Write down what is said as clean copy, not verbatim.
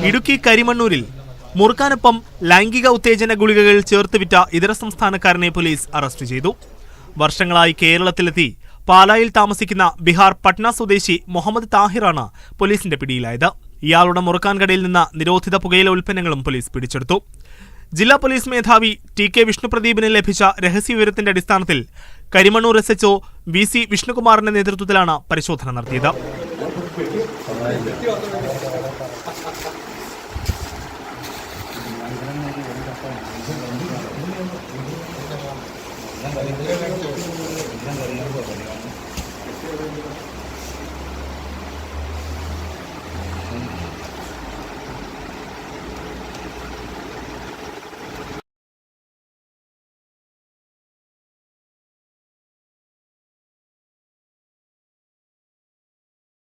ഇടുക്കി കരിമണ്ണൂരിൽ മുറുക്കാനൊപ്പം ലൈംഗിക ഉത്തേജന ഗുളികകൾ ചേർത്ത് വിറ്റ ഇതര സംസ്ഥാനക്കാരനെ പോലീസ് അറസ്റ്റ് ചെയ്തു. വർഷങ്ങളായി കേരളത്തിലെത്തി പാലായിൽ താമസിക്കുന്ന ബീഹാർ പട്ന സ്വദേശി മുഹമ്മദ് താഹിറാണ് പോലീസിന്റെ പിടിയിലായത്. ഇയാളുടെ മുറുക്കാൻ കടയിൽ നിന്ന് നിരോധിത പുകയില ഉൽപ്പന്നങ്ങളും പോലീസ് പിടിച്ചെടുത്തു. ജില്ലാ പോലീസ് മേധാവി ടി.കെ. വിഷ്ണുപ്രദീപിന് ലഭിച്ച രഹസ്യവിവരത്തിന്റെ അടിസ്ഥാനത്തിൽ കരിമണ്ണൂർ SHO VC വിഷ്ണുകുമാറിന്റെ നേതൃത്വത്തിലാണ് പരിശോധന നടത്തിയത്.